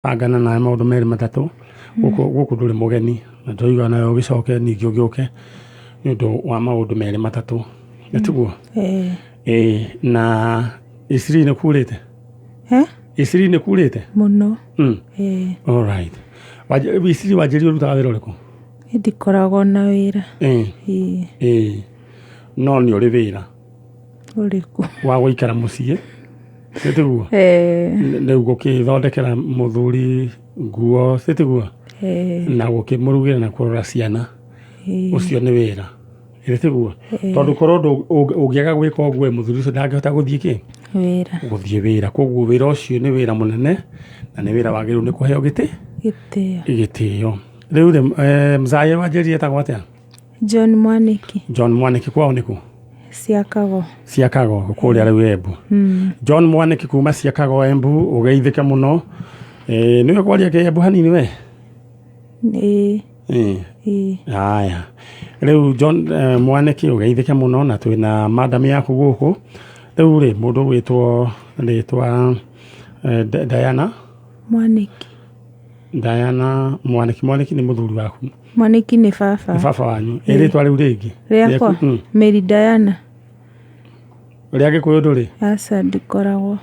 Angana na maũndũ merĩ matatũ gũkũ ndũrĩ mũgeni na tũiga nayo gĩcoke ningĩ ũgĩũke nĩ ũndũ wa maũndũ merĩ matatũ nĩtiguo na Isiri nĩ kurĩte Isiri nĩ kurĩte mũno all right Isiri wanjĩrĩ ũrutaga wĩra ũrĩkũ ndikoragwo na wĩra no nĩ ũrĩ wĩra ũrĩkũ wa gũikara mũciĩ nĩtiguo rĩu gũkĩthondekera mũthuri nguo nĩtiguo na gũkĩmũrugĩra na kũrora ciana ũcio nĩ wĩra nĩtiguo tondũ korwo ũngĩaga gwĩka ũguo mũthuri ũcio ndangĩhota gũthiĩ gũthiĩ wĩra koguo wĩra ũcio nĩ wĩra mũnene na nĩ wĩra wagĩrĩirwo nĩ kũheo gĩtĩo rĩu mzae wanjĩrĩ etagwo atĩa John Mwaniki kwao nĩkũ Ciakago kũrĩa rĩu Embu John Mwaniki kuma Ciakago Embu ũgeithĩke mũno nĩwe kwaria Embu hanini we haya rĩu John Mwaniki ũgeithĩke mũno na twĩna madam yaku gũkũ rĩu rĩ mũndũ gwĩtwo rĩtwa Diana Mwaniki nĩ mũthuri waku Mwaniki nĩ baba wanyu rĩtwa rĩu rĩngĩ rĩakwa Mary Diana rĩa Gĩkũyũ ndũrĩ aca ndikoragwo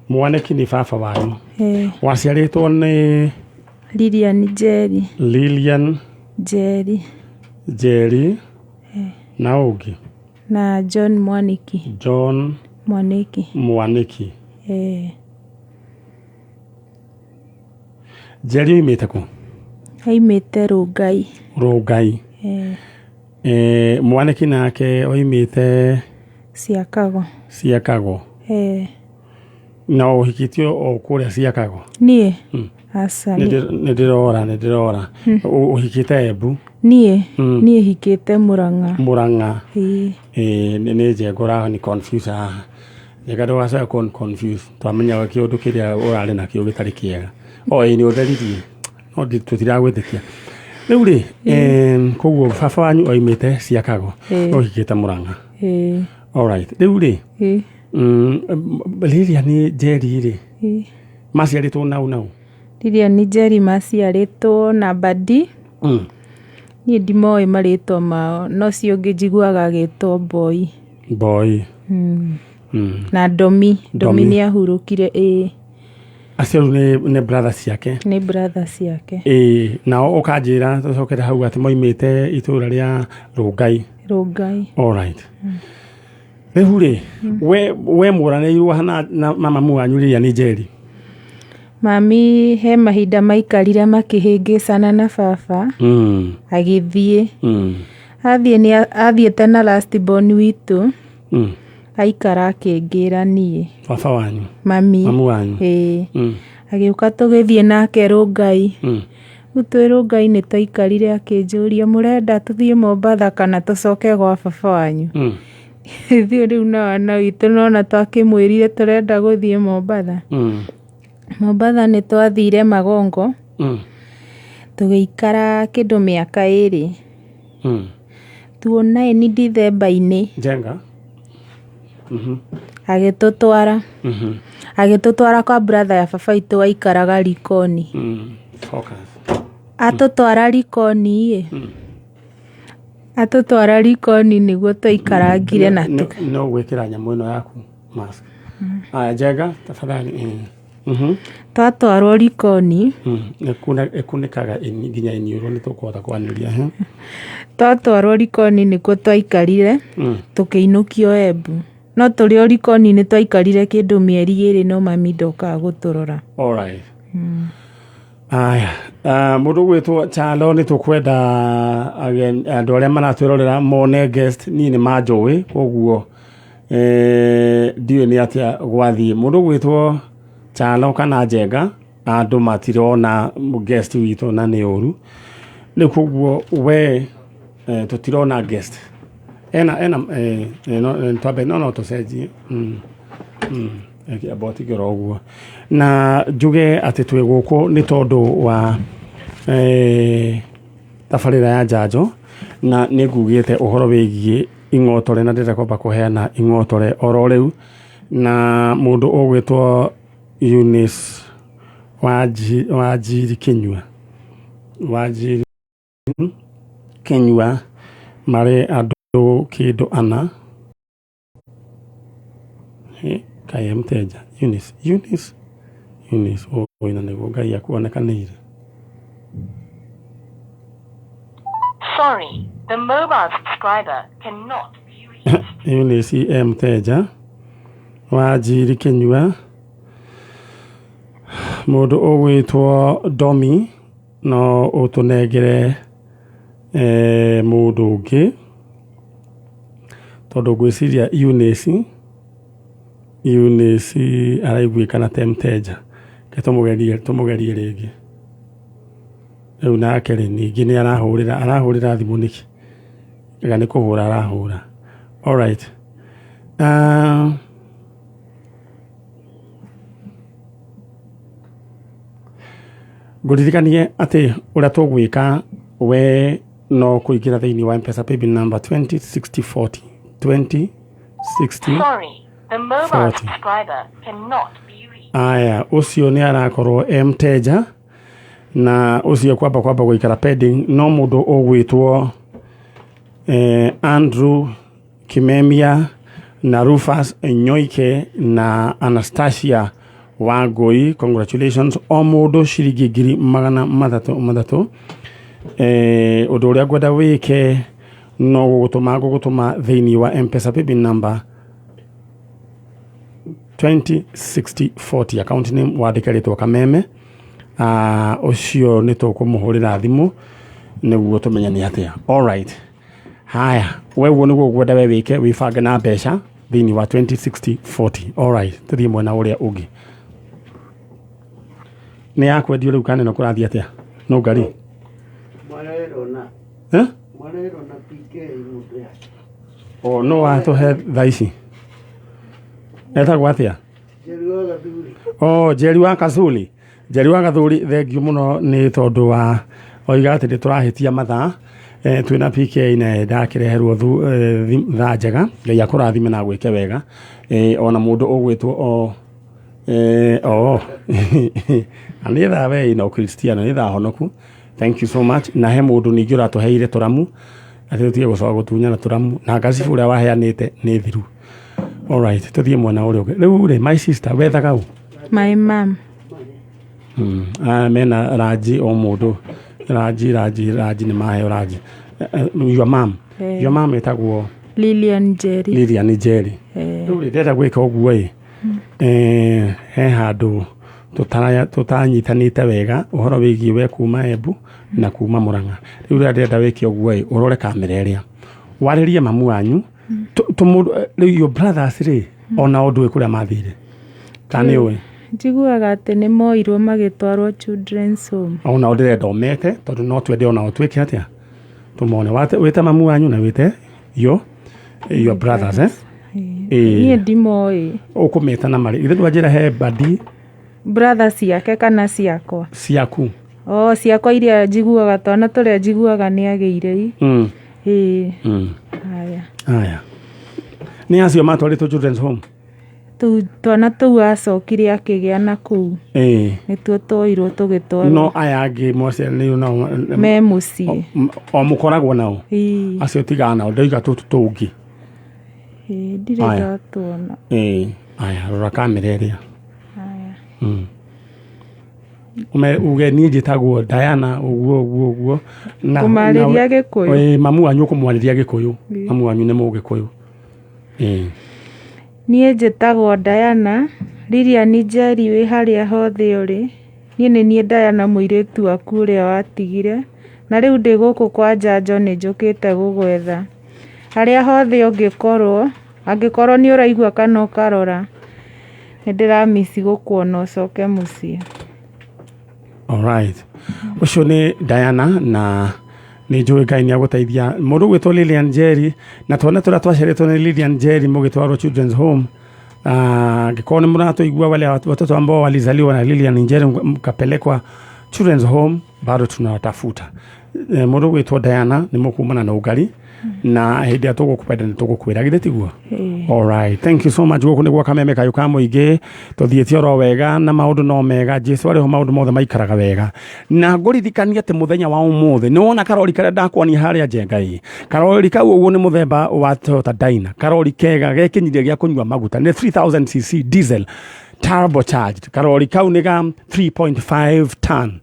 Mwaniki nĩ baba wanyu waciarĩtwo nĩ Lilian Jerry na ũngĩ na John Mwaniki Jerry oimĩte kũ aimĩte Rongai Mwaniki nake oimĩte Ciakago na ũhikĩtio o kũrĩa Ciakago niĩ aca nĩndĩrora ũhikĩte Embu niĩ hikĩte Mũrang'a nĩ njengora ni confuse haha njega ndũgacoka confuse twamenyaga kĩũndũ kĩrĩa ũrarĩ nakĩo gĩtarĩ kĩega nĩ ũtheririe no tũtiragwĩtĩkia rĩu rĩ koguo baba wanyu oimĩte Ciakago ũhikĩte Mũrang'a all right rĩu rĩ Lilian Jerry rĩ maciarĩtwo nau Lilian Jerry maciarĩtwo na Badi niĩ ndimoĩ marĩtwa mao no cio ũngĩ njiguaga agĩtwo Boy na Domi nĩ ahurũkire acio nĩ brother ciake nao ũkanjĩra tũcokere hau atĩ moimĩte itũũra rĩa Rongai all right rĩu rĩ we mũranĩirwo na mamamu wanyu Lilian Jerry mami he mahinda maikarire makĩhĩngĩcana na baba agĩthiĩ athiĩte na last born witũ aikara akĩngĩra niĩ baba wanyu mamu wanyu agĩũka tũgĩthiĩ nake Rongai rĩu twĩ Rongai nĩ twaikarire akĩnjũria mũrenda tũthiĩ Mombatha kana tũcoke gwa baba wanyu ithuĩ rĩu na wana witũ nona twakĩmwĩrire tũrenda gũthiĩ Mombatha nĩ twathire Magongo tũgĩikara kĩndũ mĩaka 2 tuona December-inĩ agĩtũtwara kwa brother ya baba itũ waikaraga Likoni atũtwara Likoni nĩguo twaikarangire na no gwĩkĩra nyamũ ĩno yaku mask Njenga tafadhali twatwarwo Likoni ĩkunĩkaga nginya iniũrũ nĩ tũkũhota kwanĩria twatwarwo Likoni nĩkuo twaikarire tũkĩinũkio Embu no tũrĩ o Likoni nĩ twaikarire kĩndũ mĩeri 2 no mami ndokaga gũtũrora all right aya mũndũ gwĩtwo Chalo nĩ tũkwenda andũ arĩa maratwĩrorera mone guest niĩ nĩ manjũĩ koguo ndiũĩ nĩ atĩa gwathiĩ mũndũ gwĩtwo Chalo kana Njenga andũ matirona guest witũ na nĩ ũru nĩ koguo we tũtirona guest twambe no tũcenjie abotigĩra ũguo na njuge atĩ twĩ gũkũ nĩ tondũ wa tabarĩra ya Njanjo na nĩ ngugĩte ũhoro wĩgiĩ ing'otore na ndĩrekomba kũheana ing'otore oro rĩu na mũndũ ũgwĩtwo Eunice Wajiri Kenyua. Wajiri Kenyua mare ado kido ana. Kaya mteja. Eunice. Inanego gai ya kuonekanire. Sorry, the mobile subscriber cannot be reached. Eunice mteja. Wajiri Kenyua. Mundu ogwitwo Domi no utunegere mundu ungi tondu gwiciria Eunice araiguikana te mteja ke tumugerie ringi riu nake ri ningi ni arahurira thimu niki ega ni kuhura arahura. All right. Nguririkanie ati uria tugwika we no kuingira thiini wa M-Pesa paybill number 206040 2060. Sorry, the mobile subscriber cannot be reached. Aya, ucio ni arakorwo mteja na ucio kwamba gwikara pending no mundu ogwitwo Andrew Kimemia na Rufus Nyoike na Anastasia Wangui. Congratulations o mundu ciringi 300 undu uria ngwenda wike no gugutuma thiini wa M-Pesa paybill number 206040 account name wandikaritwo Kameme. Ucio ni tukumuhurira thimu niguo tumenya ni atia. All right. Haya, wewe niguo ngwenda we wike wibange na mbeca thiini wa 206040. All right, tuthie mwena uria ungi. Ni yakwendio riu kana no kurathia atia? Nungari. Marerona. Marerona PK mutu ya. No atuhe thaici. Etagwo atia? Njeri wa Gathuri. Njeri wa Gathuri thengiu muno ni tondu wa oiga ati turahitia mathaa twina PK na ndakireherwo thaa njega ngai akurathime na gwike wega ona mundu ogwitwo ani thaa we no Kristiano ni thaa honoku. Thank you so much. Na he mundu ningi uratuheire turamu ati tutige gucoka gutunyana turamu na ngacibu uria waheanite ni thiru. All right, tuthie mwena uria ungi. Riu ri my sister wethaga u? My mom. Mena Raji o mundu. Raji ni mahe Raji. Your mom. Your mom etagwo Lilian Jerry. Riu ri ndenda gwika uguo he handu tutanyitanite wega uhoro wigie we kuma Embu na kuma Murang'a. Riu ndenda wike uguo urore kamera iria waririe mamu wanyu your brothers ri ona undu ikuria mathire tani we njiguaga ati ni moirwo magitwarwo children's home. Ona ndirenda omete tondu no twende ona utwike atia tumone wete mamu wanyu na wete your brothers Niĩ ndimoi. Ukumeta na mari ithe ndwanjira he badi brothers ciake kana ciakwa? Ciaku. Ciakwa iria njiguaga twana turia njiguaga ni ageire Haya. Ni acio matwaritwo children's home. Twana tuu acokire akigia na kuu. Nituo twoirwo tugitwarwo. No aya angi mwaciaranĩirwo nao me muciĩ. O mukoragwo nao. Acio tigana nao ndaiga tutu tungi. Ndire ndatwona. Aya rora kamera iria. Uge ni njitagwo Diana uguo na kumariria Gikuyu. Mamu wanyu kumwariria Gikuyu. Mamu wanyu ni Mugikuyu. Niĩ njĩtagwo Diana. Lilian Njeri wĩ harĩa hothe ũrĩ. Niĩ nĩ niĩ Diana mũirĩtu waku ũrĩa watigire. Na rĩu ndĩ gũkũ kwa Njanjo nĩ njũkĩte gũgwetha. Harĩa hothe ũngĩkorwo, angĩkorwo nĩ ũraigua kana ũkarora, nĩ ndĩramisi gũkuona ũcoke mũciĩ. All right. Ucio ni Diana na ni njũĩ Ngai nĩ agũteithia. Mũndũ gwĩtwo Lilian Njeri na twana tũrĩa twaciarĩtwo nĩ Lilian Njeri mũgĩtwarwo children's home. Angĩkorwo nĩ mũratuigua wale watoto ambao walizaliwa na Lilian Njeri mkapelekwa children's home bado tunawatafuta. Mũndũ gwĩtwo Diana nĩ mũkumana na Nungari na hindi atugukupenda ni tugukwira githe tiguo. All right, thank you so much guku niguo kameme kayo ka muingi tuthiete oro wega na maundu no mega Jesu ari ho maundu mothe maikaraga wega na ngurithikania ati muthenya wa umuthi ni wona karori kare ndakwani haria Njengai karori kau uguo ni muthemba wa Toyota Dyna karori kega gekinyirie gia kunywa maguta ni 3000cc diesel turbocharged karori kau ni ga 3.5 ton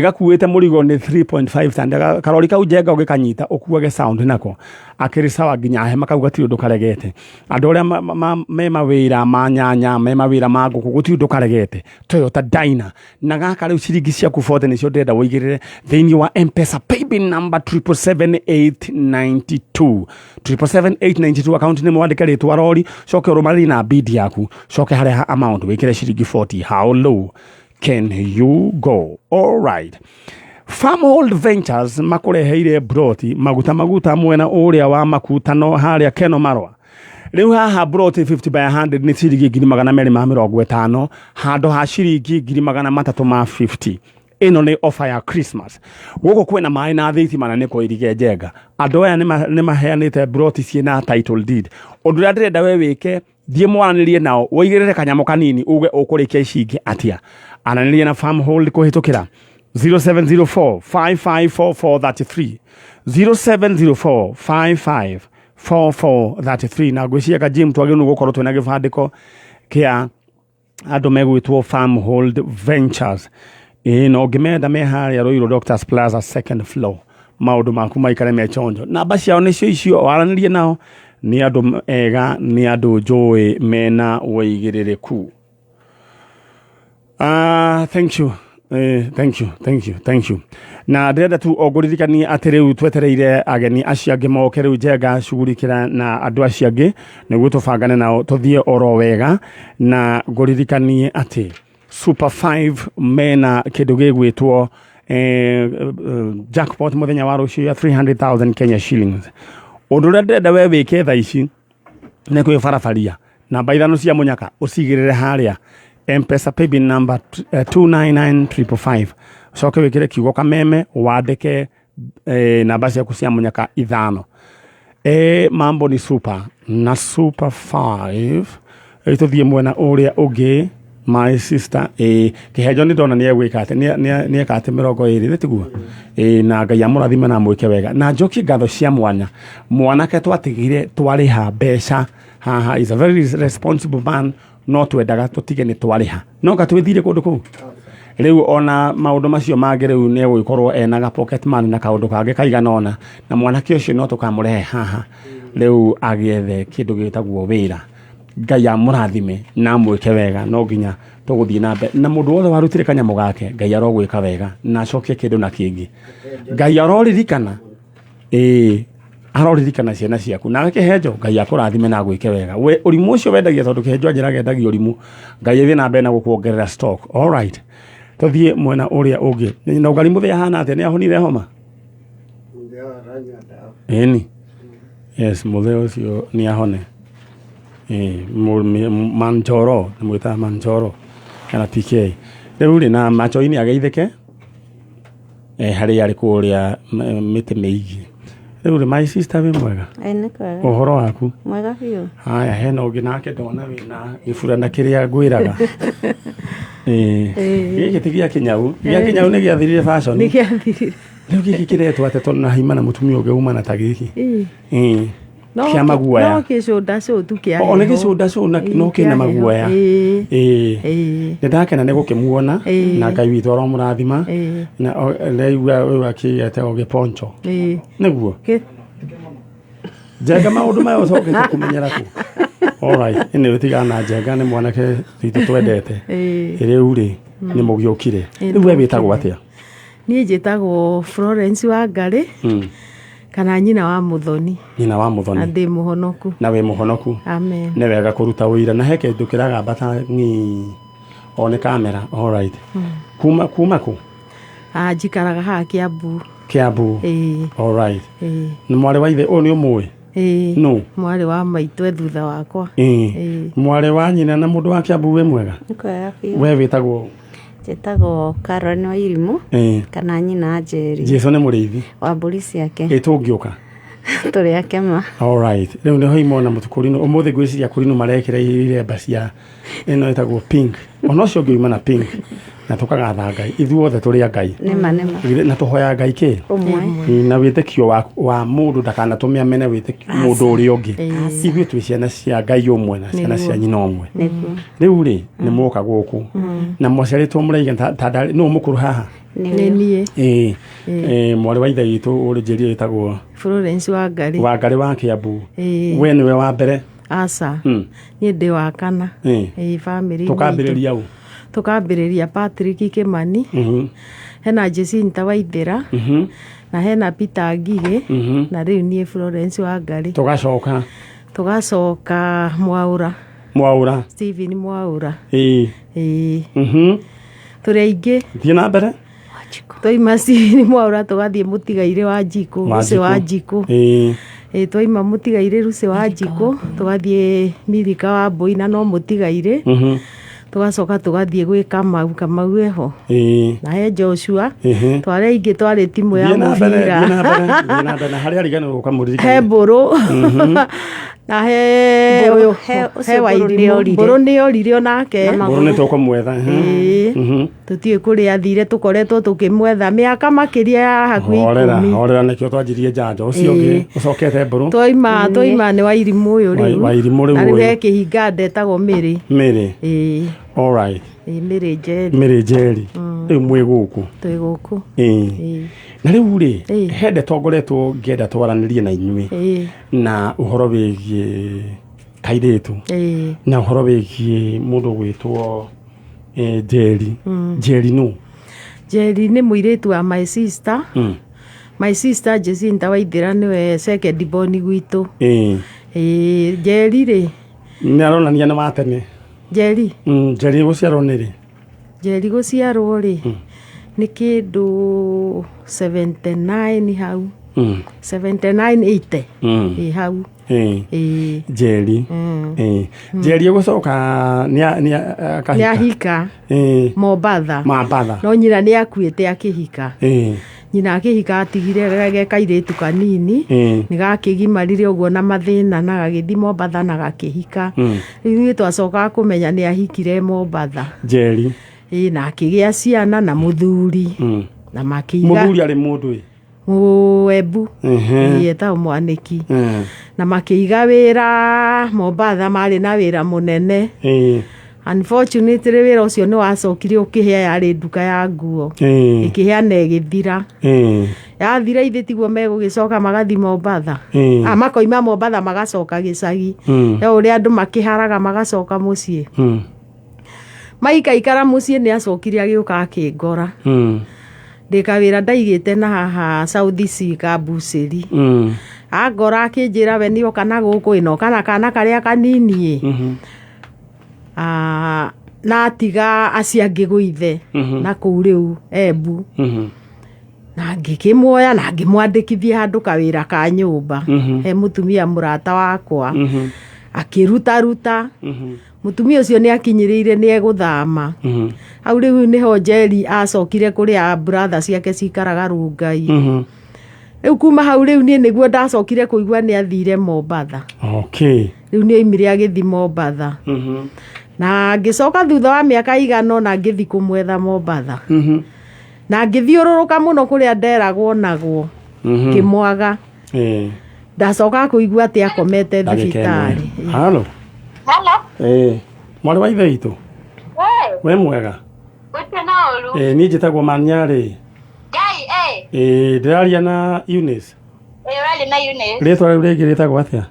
gakuite murigo ni 3.5 ton karori kau Njenga ugikanyita ukuage sound nako akiri sawa ginya hema kau gatiru ndukaregete andu aria me mawira ma nyanya me mawira ma nguku gutiru ndukaregete Toyota Dyna na gaka riu ciringi ciaku 40 nicio ndenda woigirire thiini wa M-Pesa paybill number 77892 77892 account ni mwandike ritwa rori coke urumari na bid yaku coke haria amount wikire ciringi 40 how low can you go? All right. Farmhold Ventures makureheire broti maguta mwena uria wa makutano haria Keno Marwa. Riu haha broti 50 by 100 ni ciringi 250 hando ha ciringi 350. Ino ni offer ya Christmas. Guko kwena mai na thitima na niko irige Njenga. Andu aya ni maheanite broti ciena title deed. Undu ria ndirenda we wike thie mwaranirie nao woigirire kanyamo kanini uge ukurikia icingi atia ananirie na Farmhold kuhitukira 0704554433 0704554433 na gwiciria ka Jim twagire gukorwo twina gibandiko kia andu megwitwo Farmhold Ventures no ngimenda me haria Royal Doctors Plaza second floor maundu maku maikare me chonjo namba ciao nicio icio waranirie nao ni andu ega ni andu njui mena woigiririku. Thank you. Na ndenda tu ogurithikani ati riu twetereire ageni aciangi moke riu Njenga cugurikira na andu aciangi niguo tubangane nao tuthie oro wega na ngurithikani ati Super 5 mena kindu gigwitwo jackpot muthenya wa rucio ya 300,000 Kenya shillings. Undu ria ndenda we wike tha ici ne kwi barabaria namba ithano cia munyaka ucigirire haria M-Pesa paybill number 299555 coke wikire kiugo kameme wandike namba ciaku cia munyaka ithano mambo ni super na Super 5 tuthie mwena uria ungi my sister kihejo ni ndona ni egwika ati ni ekate 20 tiguo na Ngai amurathime na mwike wega na njoki ngatho cia mwanake twatigire twariha mbeca haha is a very responsible man no twendaga tutige ni twariha no gatwithire kundu ku riu ona maundu macio mangire riu ni egwikorwo enaga pocket money na kaundu kange kaiganona na mwanake ucio no tukamurehe haha riu agiethe kindu gitagwo wira Ngai amurathime na mwike wega no nginya tuguthie na mbe na mundu wothe warutire kanyamu gake Ngai arogwika wega na acokie kindu na kingi Ngai aroririkana aroririkana ciana ciaku na kihejo Ngai akurathime na gwike wega we urimu ucio wendagia tondu kihejo njiraga endagia urimu Ngai ethi na mbe na gukuongerera stock. All right, tuthie mwena uria ungi na Nungari muthe hana ati ni ahonire homa eni yes muthe ucio ni ahone manjoro mwita manjoro kana PK riu ri na macho-ini ageithike hari ari kuria miti meigi riu ri my sister we mwega uhoro waku mwega biu haya hena ungi nake ndona wina gifurana kiria ngwiraga giki tigia kinyau ni giathirire fashion ni giathirire riu giki kiretwo ate tona hima na mutumia ungi uma na tagiki kia maguoya no kicuda tu kia ona gicuda no kina maguoya ndakena ne gukimuona na Ngai witu aromurathima na leigua akiete oge poncho niguo Njenga maundu mayo cokete kumenyera ku. All right, ene witigana Njenga ni mwanake thitu twendete riu ri ni mugiukire riu we witagwo atia? Ni njitagwo Florence wa Ngari kana nyina wa Muthoni. Nyina wa Muthoni. Andi muhonoku. Na we muhonoku. Amen. Ne wega kuruta uira na heke ndukiraga bata ni one kamera. All right. Kuma ku. Njikaraga ha Kiambu. Kiambu. All right. Ni mwale wa ithe oni umwe. No. Mwale wa maitwe thutha wakwa. Mwale wa nyina na mundu wa Kiambu we mwega. Nikoya we witagwo Jetagwo Caroline wa Irimu kana nyina Nyari. Jesu ni muriithi wa mburi ciake. Tungiuka Tũrĩ akema. All right. Rĩu nĩ hoimona mũtukurino ũmũthĩ gwĩciria kurino marekereire mbacia ĩno ĩtagwo pink. Ona ũcio ũngĩ uma na pink. Na tukagatha Ngai. Ithuothe tũrĩ a Ngai. Nĩma. Na tũhoya Ngai kĩ? Ũmwe. Na wĩtĩkio wa mũndũ ndakanatũme amene wĩtĩkio mũndũ ũrĩa ũngĩ. Ithuĩ twĩ ciana cia Ngai ũmwe na ciana cia nyina ũmwe. Rĩu rĩ nĩ mũka gũkũ. Na mũciarĩtwo mũraiga tandari no mũkũrũ haha. Nĩniĩ. Mwarĩ wa ithe witũ ũrĩ njĩri ĩtagwo Florence wa Ngari. Wa Ngari wa Kiambu. We nĩwe wa mbere. Aca. Niĩ ndĩ wa kana. Family. Tukambĩrĩria ũ? Tukambĩrĩria Patrick Kimani. Hena Jacinta Waithera. Na hena Peter Ngigĩ. Na rĩu niĩ Florence wa Ngari. Tugacoka Mwaũra. Stephen Mwaũra. Tũrĩ aingĩ. Thiĩ na mbere. Twaima Stephen Mwaũra tũgathiĩ Mũtigairĩ wa Njikũ. Ruce wa Njikũ. Twaima Mũtigairĩ Ruce wa Njikũ tũgathiĩ Mithika wa Mbũi na no Mũtigairĩ. Tugacoka tugathiĩ gwĩ Kamau eho. Na he Joshua. Tware ingĩ twarĩ timu ya mũbira. Thiĩ na mbere harĩa ariganĩrwo ũkamũririkania. He Mbũrũ. Na he Wairimu. Mbũrũ nĩ orire onake. Mbũrũ nĩ tũkũmwetha. Tũtiĩ kũrĩa athire tũkoretwo tũkĩmwetha mĩaka makĩria ya hakuhĩ 10. Horera nĩkĩo twanjirie Njanjo ũcio ũngĩ ũcokete Mbũrũ. Twaima nĩ Wairimu ũyũ rĩu. Wairimu rĩu. Na rĩu he kĩhinga ndetagwo Mĩrĩ. All right. Mĩrĩ Njeri. Rĩu mwĩ gũkũ. Twĩ gũkũ. Na rĩu rĩ hende tongoretwo ngĩenda twaranĩrie na inyuĩ na ũhoro wĩgiĩ kairĩtu na ũhoro wĩgiĩ mũndũ gwĩtwo Njeri nũ? Njeri nĩ mũirĩtu wa my sister. My sister Jacinta Waithera nĩwe second born gwitũ. Njeri rĩ nĩ aronania nĩ wa tene. Njeri gũciarwo nĩ rĩ? Njeri gũciarwo rĩ nĩ kĩndũ 79 hau. 79-80 hau. Njeri gũcoka nĩ ahika Mombatha. No nyina nĩ akuĩte akĩhika. Nyina akĩhika atigire ge kairĩtu kanini nĩ gakĩgimarire ũguo na mathĩna na gagĩthi Mombatha na gakĩhika. Rĩu twacokaga kũmenya nĩ ahikire Mombatha. Njeri na akĩgĩa ciana na mũthuri. Na makĩiga mũthuri arĩ mũndũ Mũembu etagwo Mwanĩki. Na makĩiga wĩra Mombatha marĩ na wĩra mũnene. Unfortunately wĩra ũcio nĩ wacokire ũkĩhĩa yarĩ nduka ya nguo. Ĩkĩhĩa na ĩgĩthira. Yathira ithe tiguo megũgĩcoka magathi Mombatha. Makoima Mombatha magacoka gĩcagi. Ũrĩa andũ makĩharaga magacoka mũciĩ. Maikaikara mũciĩ nĩ acokire agĩũka akĩngora. Ndĩkawĩra ndaigĩte na haha South Sea Kabucĩri. Angora akĩnjĩra we nĩoka na gũkũ ĩnoka na kana karĩa kanini. Na atiga aciangĩ gwithe na kũu rĩu Embu. Na ngĩkĩmuoya na ngĩmwandĩkithia handũ kawĩra ka nyũmba. He mũtumia mũrata wakwa. Akĩruta. Mũtumia ũcio nĩ akinyĩrĩire nĩ egũthama. Hau rĩu nĩho Njeri acokire kũrĩa brother ciake cikaraga Nungai. Rĩu kuma hau rĩu niĩ nĩguo ndacokire kũigua nĩ athire Mombatha. Rĩu nĩ oimire agĩthi Mombatha. Na ngĩcoka thutha wa mĩaka igana na ngĩthi kũmwetha Mombatha. Na ngĩthiũrũrũka mũno kũrĩa nderagwo nagwo. Kĩmwaga. Ndacoka kũigua atĩ akomete thibitarĩ. Halo. Mwarĩ wa ithe witũ. We mwega. Niĩ njĩtagwo Nyari. Ndĩraria na Eunice. Ũraria na Eunice. Rĩtwa rĩu rĩngĩ rĩtagwo atĩa?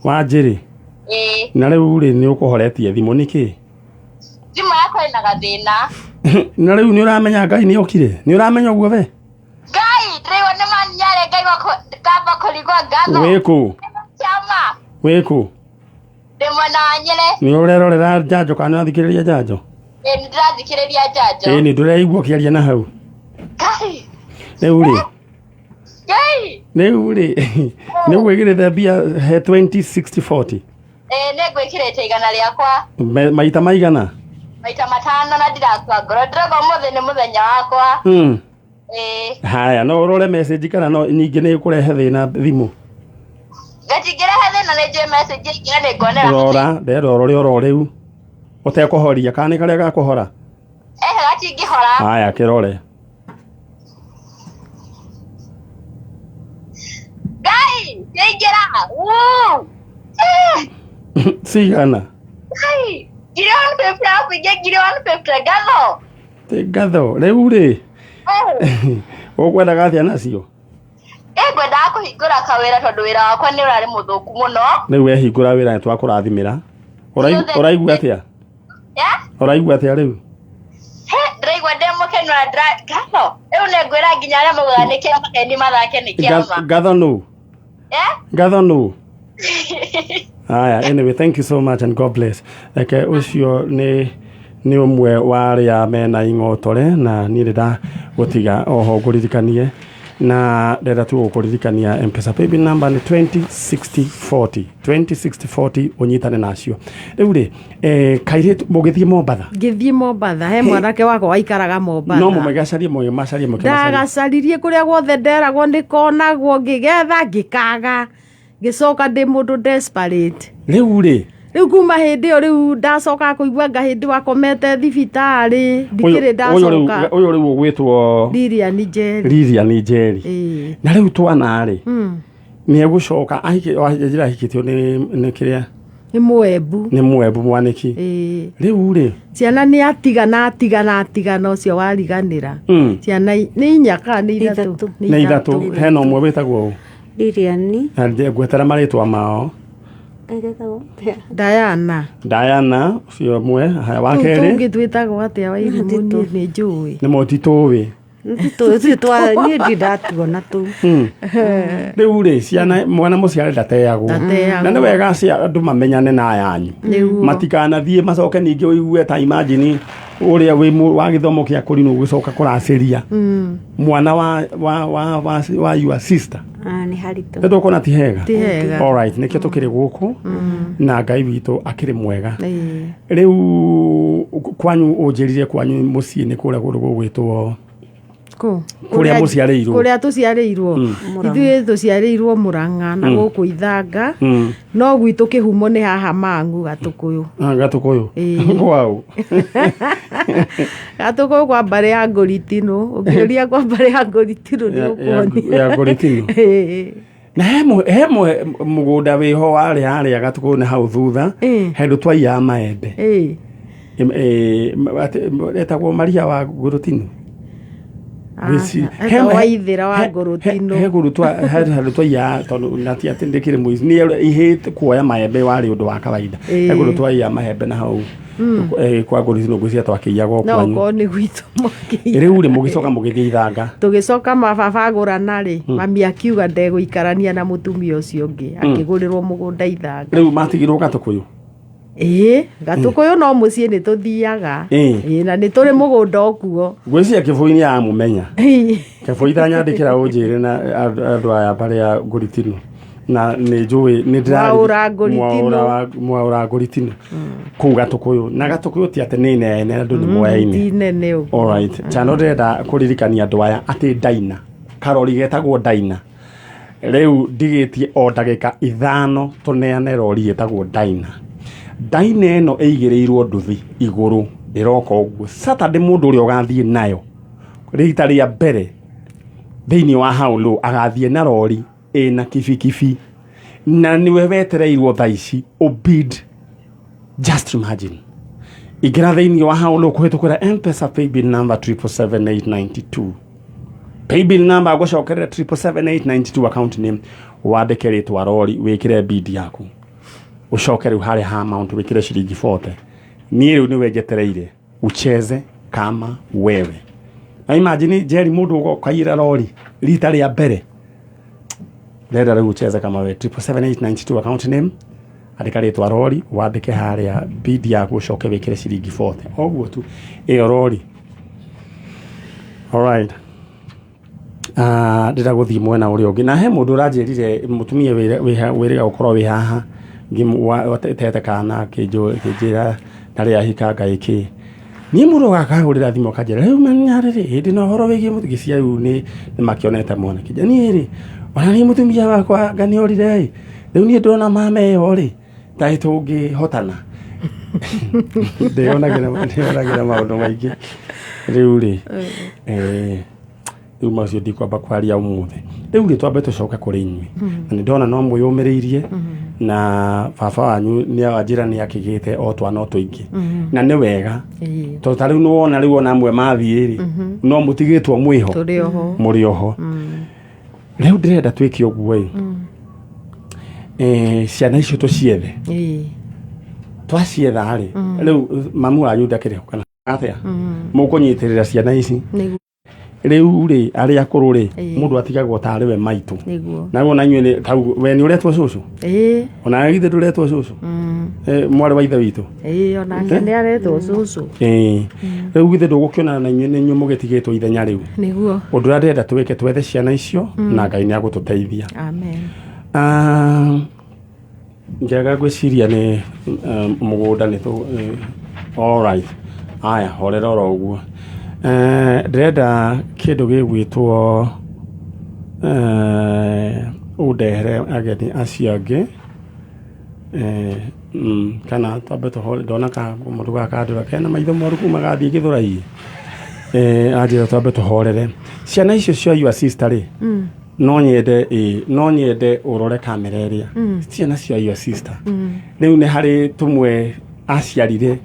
Wanjĩrĩ. Na rĩu rĩ nĩ ũkũhoretie thimũ nĩkĩ? Thimũ yakwa ĩna gathĩna. Na rĩu nĩ ũramenya Ngai nĩ okire? Nĩ ũramenya ũguo we? Ngai, rĩu nĩ Nyari Ngai kamba kũrigwo ngatho. Wĩkũ? Wĩkũ? Ndĩ mwena wa Nyeri. Nĩ ũrerorera Njanjo kana ũrathikĩrĩria Njanjo? Nĩ ndĩrathikĩrĩria Njanjo. Nĩ ndĩraigua ũkĩaria na hau. Ngai. Rĩu rĩ? Ngai. Rĩu rĩ nĩ ũgwĩkĩrĩte mbia he 20-60-40? Nĩ ngwĩkĩrĩte igana rĩakwa. Maita maigana? Maita 5 na ndirakua ngoro. Ndĩrauga ũmũthĩ nĩ mũthenya wakwa. Haya no urore message kana no nyingi ni kurehe thina thimu gatingĩrehe thĩna nĩ njũĩ message ingĩ nĩ ngonera rora nderora ũrĩa oro rĩu ũtekũhoria kana karĩa gakũhora gatingĩhora haya kĩrore Ngai ingĩra cigana Ngai ngiri 150 kuingia ngiri 150 gatho rĩu rĩ ũkwenda gathia nacio ngwendaga kũhingũra kawĩra tondũ wĩra wakwa nĩ ũrarĩ mũthũku mũno rĩu wehingũra wĩra nĩ twakũrathimĩra ũraigua atĩa ũraigua atĩa rĩu ndĩraigua ndĩ mũkenu na gatho rĩu nĩ ngwĩra nginya arĩa maugaga nĩ kĩama kaini mathake nĩ kĩama gatho nũ gatho nũ haya anyway thank you so much and God bless eke ucio ni umwe wa aria mena ing'otore na ni rida gutiga oho nguririkanie na reda tu gukuririkania M-Pesa paybill number ni 206040 206040 unyitane nacio riu ri kaire mugithie Mombatha ngithie Mombatha he mwanake wako waikaraga Mombatha no mumegacarie moyo macarie ndagacaririe kuria guothe nderagwo ndikonagwo ngigetha ngikaga gicoka ndi mundu desperate riu kuma hindi yo riu ndacoka kuigua ngahindi wakomete thibitari ndikire ndacoka uyu riu ugwitwo Lilian Njeri na riu twana ri ni egucoka ajira hikitio ni kiria ni Mwembu mwaniki riu ri ciana ni atigana ucio wariganira ciana ni nyaka ni ithatu hena umwe witagwo Lilian na gwetera maritwa mao Diana ucio mwe haya wakeri tungitwitagwo atia wa irimuni ni njui ni motituwi ni ndatuona tu riu ri ciana mwana muciare ndateagwo na ni wega cia andu mamenyane na yanyu matikanathie macoke ningi uigue ta imagine uria wi wa githomo kia kurino gucoka kuraciria mwana wa your sister ni harito ndio kona ti hega all right nikio tukiri guku na Ngai witu akiri mwega riu kwanyu unjirire kwanyu mucii ni kuria gundu gugwitwo kuria tuciareirwo ithuĩ tuciareirwo Murang'a na guku Ithanga no gwitu kihumo ni haha Mangu Gatukuyu wow Gatukuyu kwa mbare ya Ngoritino ungiuria kwa mbare ya Ngoritino ni ukuoni ya Ngoritino na hemwe mugunda wiho aria Gatukuyu na hau thutha hendu twaiya maembe etagwo Maria wa Ngoritino waithira wa Ngorotino hegurutwa ya tondu nati atindikire muizi ni ihite kuoya maembe wari undu wa kawaida hegurutwa ya mahembe na hau kwa Ngorotino gucia twakiyago kwanyu no ko ni gwitu mukiya riu ri mugicoka mugithie Ithanga tugicoka mababa gurana ri mami akiuga ndegũikarania na mutumia ucio ngi akigurirwo mugunda Ithanga riu matigirwo Gatukuyu Gatukuyu no mucie ni tuthiaga na ni turi mugunda okuo gwiciria kibuini ya mumenya kibui tanyandikira unjire na andu aya bari ya Ngoritino na ni njui ni ndiraura Ngoritino ku Gatukuyu na Gatukuyu ti ate ni nene andu ni moyaine all right chano ndenda kuririkania andu aya ati Daina karori getagwo Daina riu ndigitie o ndagika 5 tuneane rori getagwo Daina eno eigireirwo nduthi iguru iroka uguo Saturday mundu uri ugathie nayo rita ria mbere thiini wa haulo agathie na rori ena kifikifi na niwe wetereirwo thaici obid just imagine igira thiini wa haulo kuhitukira M-Pesa paybill number 77892 paybill number gucokerera 77892 account name wandike ritwa rori wikire bid yaku ucoke riu hari ha amount wikire shilingi 40 ni riu ni wejetereire ucheze kama wewe na imagine Jerry mundu ugokaira rori rita ria mbere reda riu ucheze kama wewe 77892 account name andika ritwa rori wandike haria bid yaku ucoke wikire shilingi 40 oguo tu iyo rori all right ndira guthii mwena uri ungi na he mundu uranjirire mutumia wiriga ukorwo wi haha tete kana kijira nari ahika gaiki ni mũndũ gakagũrĩra thimũ kanjĩra rĩu manyarĩrĩ hĩndĩ no horo wĩgiĩ mũtũgĩcia rĩu nĩ makĩonete mwanake njani rĩ ona nĩ mũtumia wakwa nganiorire rĩu niĩ ndona mama ĩyo rĩ taĩ tũngĩhotana ndĩonagĩra maũndũ maingĩ rĩu rĩ rĩu macio ndikwamba kwaria ũmũthĩ rĩu rĩ twambe tũcoke kũrĩ inyuĩ na nĩ ndona no mwĩyũmĩrĩirie na baba wanyu nĩ anjĩra nĩ akĩgĩte o twana tũingĩ na nĩ wega tondũ ta rĩu nĩ wona rĩu ona amwe mathiĩ rĩ no mũtigĩtwo mwĩho mũrĩ oho rĩu ndĩrenda twĩke ũguo ciana icio tũciethe twacietha rĩ rĩu mamu wanyu ndakĩrĩ ho kana atĩa mũkũnyitĩrĩra ciana ici rĩu rĩ arĩa akũrũ rĩ mũndũ atigagwo tarĩ we maitũ na wona inyuĩ tau we nĩ ũretwo cũcũ ona githĩ ndũretwo cũcũ mwarĩ wa ithe witũ onake nĩ aretwo cũcũ rĩu githĩ ndũgũkĩonana na inyuĩ nĩ inyuĩ mũgĩtigĩtwo ithenya rĩu ũndũ ũrĩa ndĩrenda twĩke twethe ciana icio na Ngai nĩ agũtũteithia ngĩaga gwĩciria nĩ mũgũnda nĩ alright aya horera oro ũguo ndĩrenda kĩndũ gĩgwĩtwo ũndehere ageni acio angĩ kana twambe tũhore ndona mũndũ gakandũra kena maitho moru kuma gathiĩ gĩthũrai anjĩra twambe tũhorere ciana icio cia your sister rĩ no nyende ũrore kamera ĩrĩa ciana cia your sister rĩu nĩ harĩ tũmwe aciarire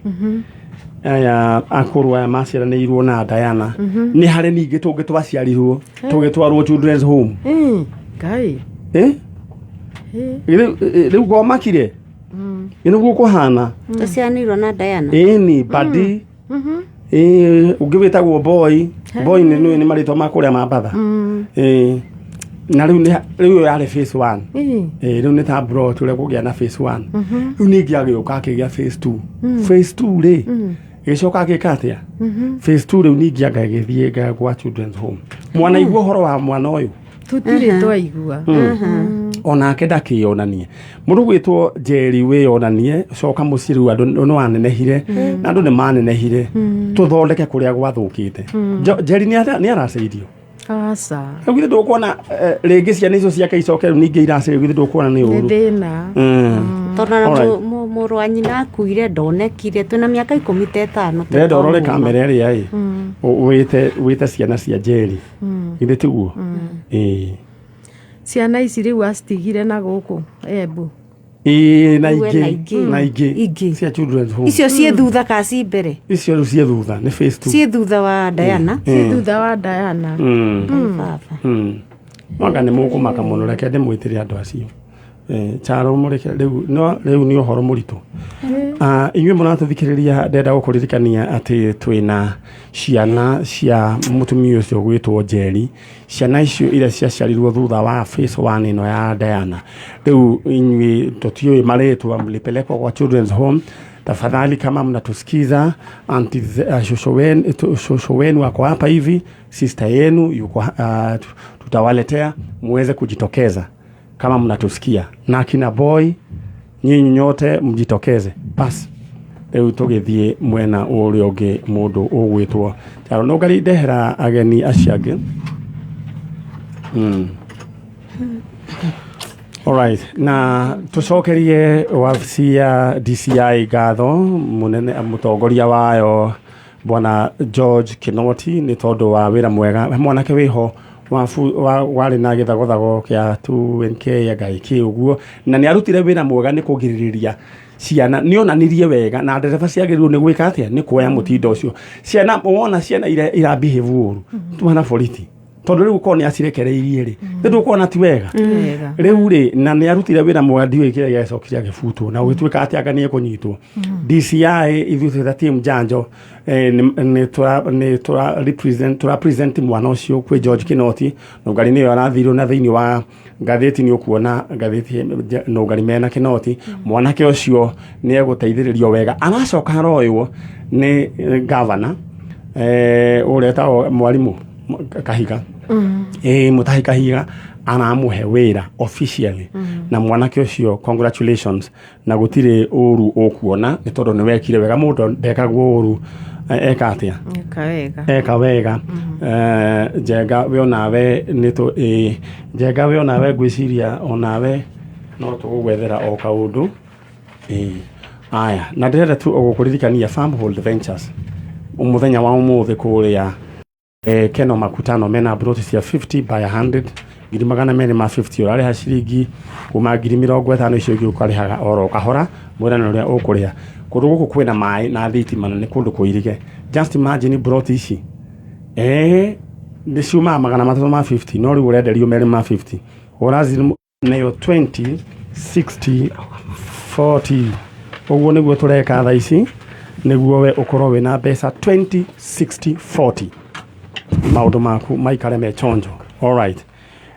aya akũrũ aya maciaranĩirwo na Diana nĩ harĩ ningĩ tũngĩ twaciarirwo tũgĩtwarwo children's home Ngai rĩu gomakire nĩguo kũhana tũciaranĩirwo na Diana nĩ badi ũngĩ wĩtagwo boy nĩ marĩtwa ma kũrĩa mambatha na rĩu yarĩ phase 1 rĩu nĩ ta bro tũrĩa kũgĩa na phase 1 rĩu ningĩ agĩũka akĩgĩa phase 2 rĩ gĩcoka gĩka atĩa phase 2 rĩu ningĩ agagĩthiĩ gwa children's home mwana igua ũhoro wa mwana ũyũ tũtirĩ twaigua onake ndakĩyonanie mũndũ gwĩtwo Njeri wĩyonanie coka mũciĩ rĩu andũ nĩ wanenehire na andũ nĩ manenehire tũthondeke kũrĩa gwathũkĩte Njeri nĩ aracĩirio aca githĩ ndũkuona rĩngĩ ciana icio ciake icoke rĩu ningĩ iracĩrio githĩ ndũkuona nĩ ũru thĩna tondũ mũrũ wa nyina akuire ndonekire twĩna mĩaka 15 ndĩrenda ũrore kamera ĩrĩa wĩte ciana cia Njeri githĩ tiguo ciana ici rĩu acitigire na gũkũ Embu na ingĩ cia children's home icio ciĩ thutha ka ci mbere icio ciĩ thutha nĩ phase 2 ciĩ thutha wa Diana mwaka nĩ mũkũmaka mũno reke ndĩmwĩtĩre andũ acio Charo mũreke rĩu nĩ ũhoro mũritũ inyuĩ mũratũthikĩrĩria ndenda gũkũririkania atĩ twĩna ciana cia mũtumia ũcio gwĩtwo Njeri ciana icio iria ciaciarirwo thutha wa phase 1 ĩno ya Diana rĩu inyuĩ tũtiũĩ marĩtwa mlipelekwa kwa children's home tafadhali kama mnatusikiza anti shosho wenu wako hapa hivi sister yenu yuko tutawaletea muweze kujitokeza kama mnatusikia na kina boy nyinyi nyote mjitokeze basi rĩu tũgĩthiĩ mwena ũrĩa ũngĩ mũndũ ũgwĩtwo Nungari ndehera ageni acio angĩ alright na tũcokerie wabici ya DCI ngatho mũnene mũtongoria wayo bwana George Kinoti nĩ tondũ wa wĩra mwega mwanake wĩho warĩ na gĩthagothago kĩa 2NK Ngai kĩũguo na nĩ arutire wĩra mwega nĩ kũgirĩrĩria ciana nĩ onanirie wega na ndereba ciagĩrĩirwo nĩ gwĩka atĩa nĩ kuoya mũtindo ũcio ciana wona ciana ira behave ũru twana boriti tondũ rĩu ko nĩ acirekereirie rĩ ndũ kuona ti wega rĩu rĩ na nĩ arutire wĩra mwega ndiũĩ kĩrĩa gĩacokire gĩbutwo na gwĩtuĩka atĩ anga nĩ ekũnyitwo DCI ithuĩ ta team Njanjo nĩ represent mwana ũcio kwĩ George Kinoti Nungari nĩyo arathirwo na thĩinĩ wa ngathĩti nĩ ũkuona ngathĩti Nungari mena Kinoti mwanake ũcio nĩ egũteithĩrĩrio wega anacoka aroywo nĩ governor ũrĩa etagwo mwarimũ Kahiga Mutahi Kahiga anamuhe wĩra officially na mwanake ũcio congratulations na gũtirĩ ũru ũkuona nĩ tondũ nĩ wekire wega mũndũ ndekagwo ũru eka atia eka wega Njenga we onawe nito Njenga we onawe gwiciria onawe no tugwethera o kaundu aya na ndirenda tu ugukuririkania Farmhold Ventures umuthenya wa umuthi kuria Keno Makutano mena broti cia 50 by 100 ngiri magana mene ma 50 urare ha ciringi kuma ngiri 50 icio ingi ukarihaga oro kahora mwirana uria ukuria kundu guku kwina mai na thitima ni kundu kuirige just imagine broti ici ni ciuma magana 350 no riu urenderio meri ma 50 urazi nayo 20 60 40 uguo niguo tureka tha ici niguo we ukorwo wina mbeca 20 60 40 maundu maku maikare me chonjo. All right,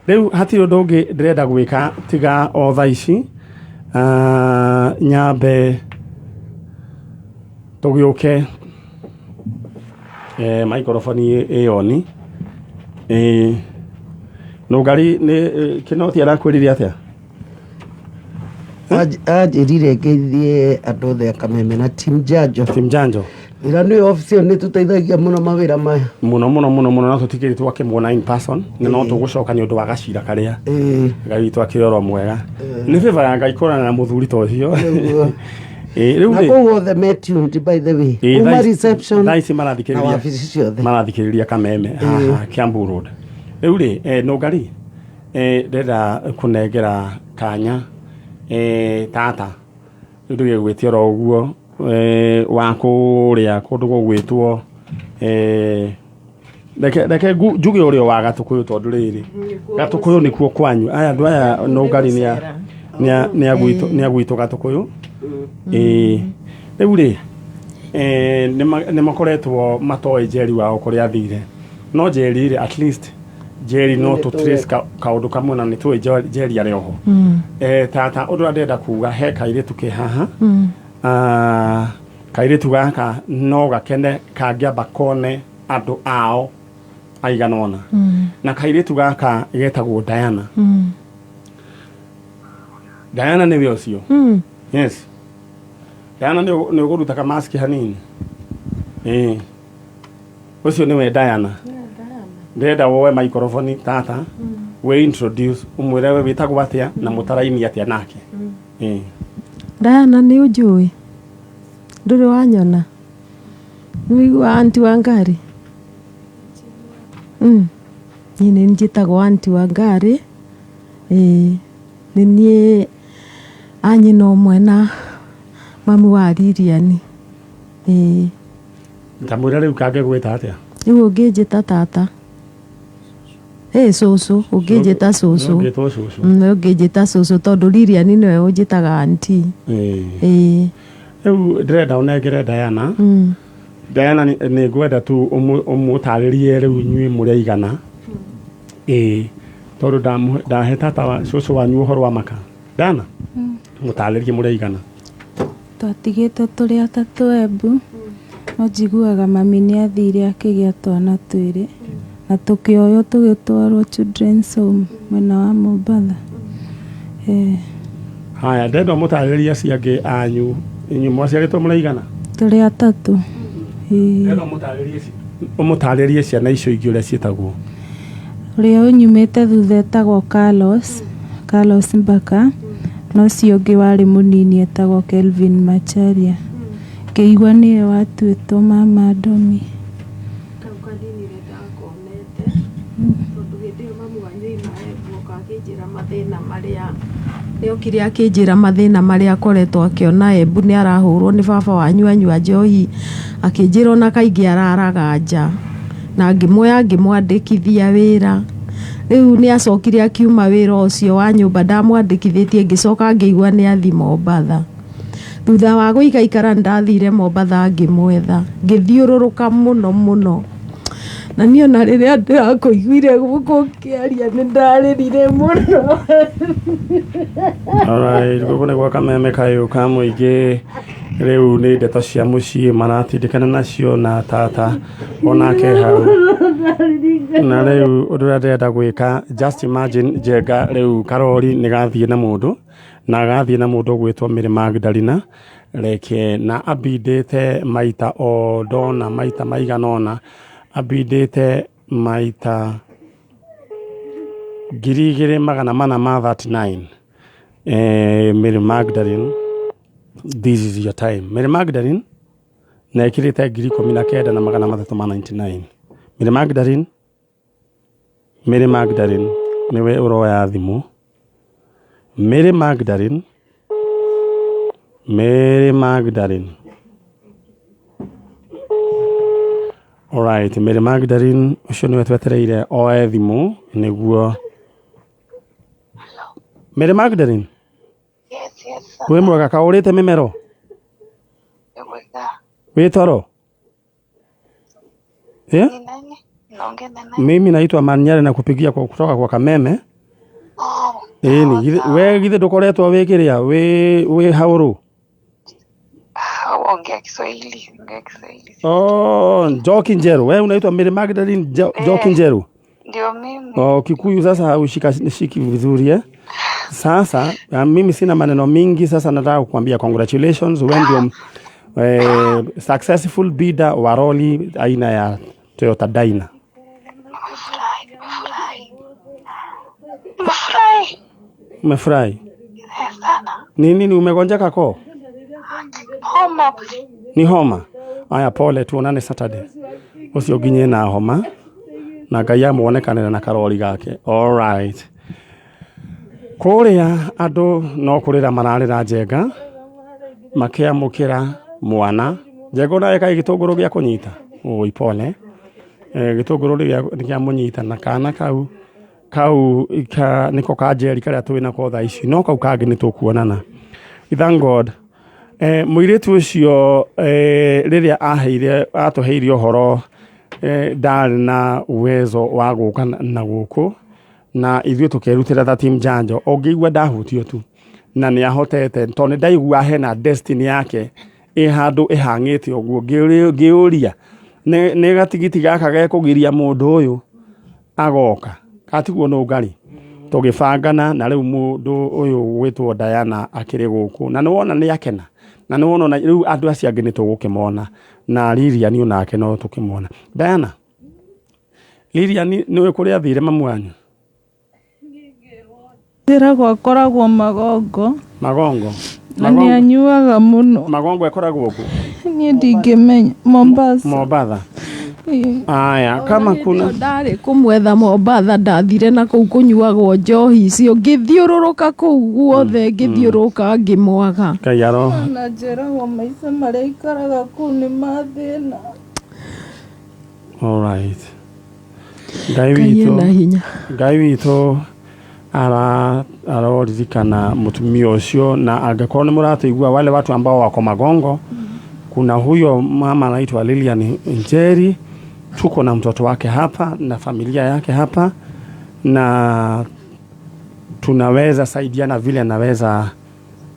riu hatiri undu ungi ndirenda gwika tiga o tha ici nyambe tugiuke microphone eyoni Nungari ni kinoti arakwirire atia ajirire ngeithie andu othe akameme na team Njanjo ira ni office ni tuteithagia muno mawira maya muno no tutikiri twakimwona in person ni no tugucoka ni undu wa gacira karia Ngai twakiroro mwega ni favor ya Ngai korana na muthuri to cio riu na kuothe metuned by the way uma reception nice marathikiriria kameme haha Kiambu Road riu ri Nungari ndenda kunengera kanya tata ndu gwitiora uguo wa kuria kundu gugwitwo reke njuge urio wa Gatukuyu tondu riri Gatukuyu nikuo kwanyu aya andu aya Nungari ni agwito Gatukuyu riu ri ni makoretwo matoe Njeri wao kuria athire no Njeri ri at least Njeri no to trace kaundu kamwe na nitwe Njeri ari oho tata undu ndenda kuga he kairitu ke haha kairitu gaka no gakene kangiamba kone andu ao aiganona na kairitu gaka getagwo Diana Diana ni we ucio yes Diana ni uguruta ka mask hanini ucio ni we Diana ndenda wowe microphone tata we introduce umwire we bitagwo atia na mutaraini atia nake Diana ni ujui nduri wanyona ni wa anti wa Ngari nyine njitagwo anti wa Ngari ni anyina umwe na mamu wa Lilian ntamwira riu kage gwita atia riu ungijita tata susu ungijita susu ungijita susu tondu Lilian niwe unjitaga anti riu ndirenda unengere Diana Diana ni ngwenda tu umutaririe riu nyui muri igana tondu ndahe tata wa susu wanyu uhoro wa maka Diana mutaririe muri igana twatigite turi atatu Embu no njiguaga mami ni athire akigia twana twiri na tukioyo tugitwarwo children's home mwena wa Mombasa haya ndenda mutaririe ciangi anyu inyu mwaciaritwo muri igana turi atatu ndenda mutaririe ciana icio ingi uria cietagwo uria unyumite thutha etagwo Carlos Mbaka no cio ungi wari munini etagwo Kelvin Macharia keigua niwe watuitwo mama Domi niokire akinjira mathina maria akoretwo akiona Embu ni arahurwo ni baba wanyu anyua njohi akinjira ona kaingi araraga nja na ngimwandikithia wira riu ni acokire akiuma wira ucio wa nyumba ndamwandikithitie ngicoka ngĩigua ni athi Mombasa thutha wa guikaikara ndathire Mombasa ngimwetha ngithiururuka muno na niĩ ona rĩrĩa ndĩrakũiguire gũkĩaria nĩ ndarĩrire mũno. Alright, gũkũ nĩ gwa kameme kayũ ka mũingĩ rĩu nĩ ndeto cia mũciĩ maratindĩkana nacio na tata onake hau na rĩu ũndũ ũrĩa ndĩrenda gwĩka just imagine Njenga rĩu karori nĩ gathiĩ na mũndũ na agathiĩ na mũndũ ũgwĩtwo Mary Magdalena reke na abidete maita o dona maita maiganona abidete maita girigire magana mana ma 39 Mary Magdalene, this is your time. Mary Magdalene na ikirite giri 19 na magana matatu ma 99 Mary Magdalene niwe uroya thimu Mary Magdalene alright Mary Magdalene ucio niwe twetereire oe thimu niguo Mary Magdalene Yes. we mwega ka urite mimero we toro yeah? Mimi naitwa Nyari na kupigia kwa kutoka kwa Kameme. Ni we githe ndukoretwo wikiria we hauru. Ongea Kiswahili. Njoki Njeru. We unaitwa Mary Magdalene Njoki Njeru. Ndio mimi. Kikuyu sasa haushiki vizuri Sasa mimi sina maneno mingi, sasa nataka kukuambia congratulations, wewe ndio successful bidder wa lori aina ya Toyota Dyna. Umefurahi? Sana. Nini umegonjeka ko? Homa. Ni homa. Aya pole, tuonane Saturday. Usioginye na homa. Na Ngai muonekanira na karori gake. All right. Kuria andu no kurira mararira njenga makiamukira mwana njengo na eka gitunguru gya kunyita ipole gitunguru gya munyita na kana kau niko kajeri karia twina ko tha ici no kau kangi nitukuonana. Thank God. Muiritu ucio riria atuheire uhoro ndari na uwezo wa guka na guku na ithuĩ tukerutĩra ta team Njanjo ongĩigua ndahutio tu na nĩ ahotete tondũ ndaigua hena destiny yake handu ihangĩte ũguo ngĩũria nĩ gatigiti gaka gekũgiria mũndũ ũyũ agoka katiguo Nungari tũgĩbangana na rĩu mũndũ ũyũ gwĩtwo Diana akĩrĩ gũkũ na nĩwona nĩ akena na nĩwona rĩu andũ acio angĩ nĩtũgũkĩmona na Lilian onake no tũkĩmona. Diana, Lilian nĩwe kũrĩa athire mamu wanyu? Njĩra gwakoragwo Magongo. Na nĩ anyuaga mũno. Magongo ekoragwo kũ? Niĩ ndingĩmenya. Mombasa. Aya, kama kuna ndarĩ kũmwetha Mombasa ndathire na kũu kũnyuagwo njohi icio ngĩthiũrũrũka kũu guothe ngĩthiũrũrũka ngĩmwaga. Kayaro. Na njĩragwo maica marĩa ikaraga kũu nĩ mathĩna. All right. Ngai witũ aroririkana mutumia ucio na angĩkorwo nĩ mũratũigua wale watu ambao wako Magongo, kuna huyo mama anaitwa Lilian Njeri, tuko na mtoto wake hapa na familia yake hapa na tunaweza saidiana vile anaweza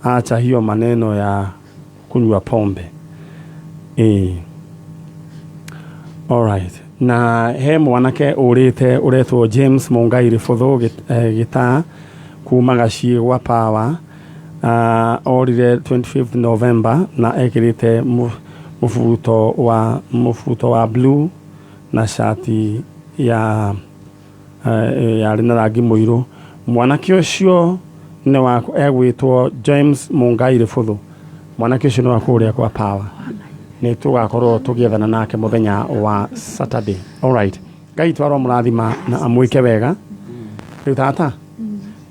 acha hiyo maneno ya kunywa pombe. All right. Na he mwanake uretwo James Mungairi Fotho gita kuma Gaciĩ gwa Power orire 25th November na ekirite mufuto wa blue na shati ya rina rangi muiru. Mwanake ucio ne wa egwitwo James Mungairi Fotho. Mwanake ucio ne wa kuria kwa Power. Nĩ tugakorwo tugiethana nake muthenya wa Saturday. All right. Ngai twaro murathima na amwike wega. Rĩu tata.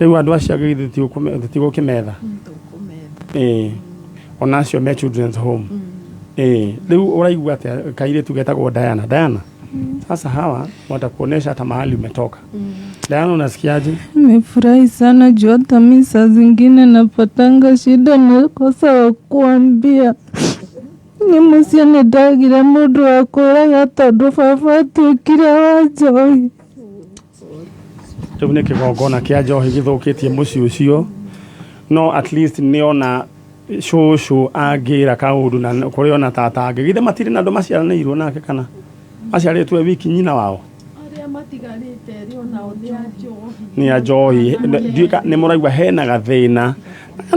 Rĩu andũ acio gĩtigũkĩmetha. Onacio me children's home. Rĩu ũraigua atĩa kairĩtu getagwo Diana. Sasa hawa watakuonesha hata mahali umetoka. Diana, unasikiaje? Nimefurahi sana juu hata mimi saa zingine napatanga shida nikosa kuambia. Ni musiane ndagire mundu akuraga tondu baba tukire wa njohi. Rĩu nĩ kĩgongona kĩa njohi gĩthũkĩtie mũciĩ ũcio no at least nĩona cũcũ angĩra kaũndũ na kũrĩ ona tata angĩ githe matirĩ na andũ maciaranĩirwo nake kana aciarĩtwo wiki nyina wao arĩa matigarĩte rĩo nao nĩ a njohi nĩ mũraigua hena gathĩna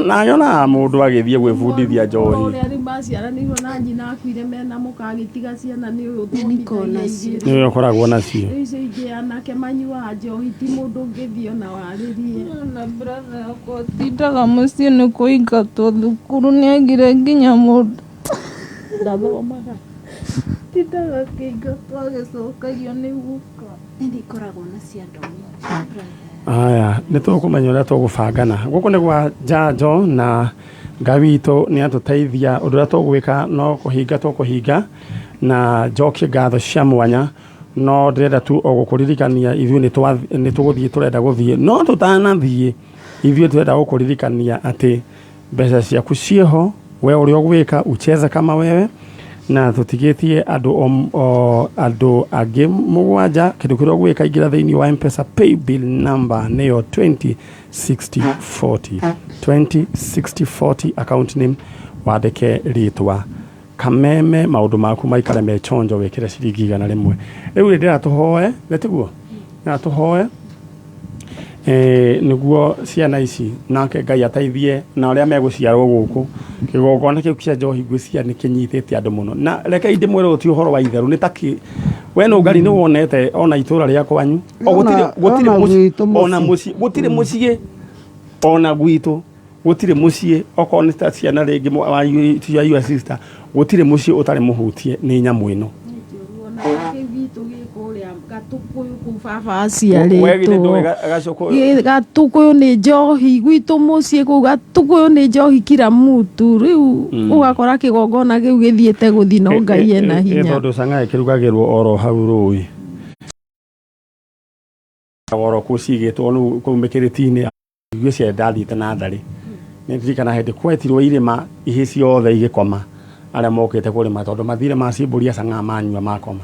na yona mundu agithie gwibundithia njohi uria ri maciaranirwo na nyina akuire mena mukagitiga ciana ni uyu ni ukoragwo nacio icio ingĩ anake manyuaga njohi ti mũndũ ũngĩthiĩ ona warĩrie na brother yakwa tindaga mũciĩ nĩ kũingatwo thukuru nĩ agire nginya mũndũ ndathomaga tindaga kĩingatwo agĩcokagio nĩ guka nĩ ikoragwo na cia ndomi aya nĩ tũkũmenya ũrĩa tũgũbangana gũkũ nĩ gwa Njanjo na Ngai witũ nĩ atũteithia ũndũ ũrĩa tũgwĩka no kũhinga na njokie ngatho cia mwanya no ndĩrenda tu o gũkũririkania ithuĩ nĩ tũgũthiĩ tũrenda gũthiĩ no tũtanathiĩ ithuĩ tũrenda gũkũririkania atĩ mbeca ciaku ciĩho we ũrĩa ũgwĩka ucheze kama wewe na tũtigĩtie andũ angĩ mũgwanja kĩndũ kĩrĩa ũgwĩka ingĩra thĩinĩ wa M-Pesa pay bill number nĩyo 206040 206040 account name wandĩke rĩtwa kameme maũndũ maku maikare me chonjo wĩkĩre ciringi 100 rĩu nĩ ndĩratũhoe nĩtiguo natũhoe nĩguo ciana ici nake Ngai ateithie na ũrĩa megũciarwo gũkũ kĩgongona kĩu kĩa njohi ngwĩciria nĩ kĩnyitĩte andũ mũno na reke ndĩmwĩre ti ũhoro wa itherũ nĩ takĩ we Nungari nĩ wonete ona itũra rĩa kwanyu gũtirĩ mũciĩ ona gwitũ gũtirĩ mũciĩ okorwo nĩ ta ciana rĩngĩ wa your sister gũtirĩ mũciĩ ũtarĩ mũhutie nĩ nyamũ ĩno Gatukuyu nĩ njohi gwitũ mũciĩ kũu Gatukuyu nĩ njohi kila mutu rĩu ũgakora kĩgongona kĩu gĩthiĩte gũthi no Ngai ena hinya tondũ cang'aĩ kĩrugagĩrwo oro hau rũĩ oro kũcigĩtwo kũu mĩkĩrĩti-inĩ irio cia ndathiĩte na tharĩ nĩ ndirikana hĩndĩ kwetirwo irĩma ihĩ ciothe igĩkoma arĩa mokĩte kũrĩma tondũ mathire macimbũria cang'aa manyua makoma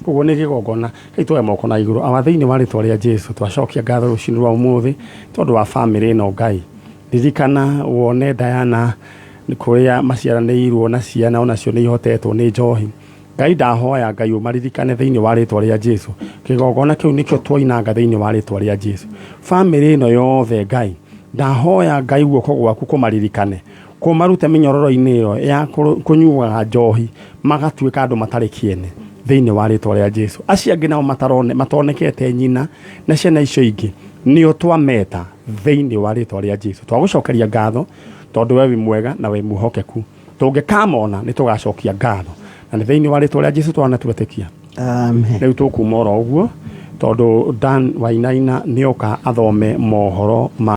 koguo nĩ gĩgongona kaitwoe moko na igũrũ awa thĩinĩ wa rĩtwa rĩa Jesu twacokia ngatho rũcinĩ rwa ũmũthĩ tondũ wa bamĩrĩ ĩno Ngai ririkana wone Diana kũrĩa maciaranĩirwo na ciana onacio nĩ ihotetwo nĩ njohi Ngai ndahoya Ngai ũmaririkane thĩinĩ wa rĩtwa rĩa Jesu kĩgongona kĩu nĩkĩo twoinanga thĩinĩ wa rĩtwa rĩa Jesu bamĩrĩ ĩno yothe Ngai ndahoya Ngai guoko gwaku kũmaririkane kũmarute mĩnyororo-inĩ ĩyo ya kũnyuaga njohi magatuĩka andũ matarĩ kĩene thĩinĩ wa rĩtwa rĩa Jesu acio angĩ nao matonekete nyina na ciana icio ingĩ nĩo twameta thĩinĩ wa rĩtwa rĩa Jesu twagũcokeria ngatho tondũ we wĩ mwega na wĩ mũhokeku tũngĩkamona nĩ tũgacokia ngatho na nĩ thĩinĩ wa rĩtwa rĩa Jesu twana twetĩkia amen rĩu tũkuma oro ũguo tondũ Dan Wainaina nĩoka athome mohoro ma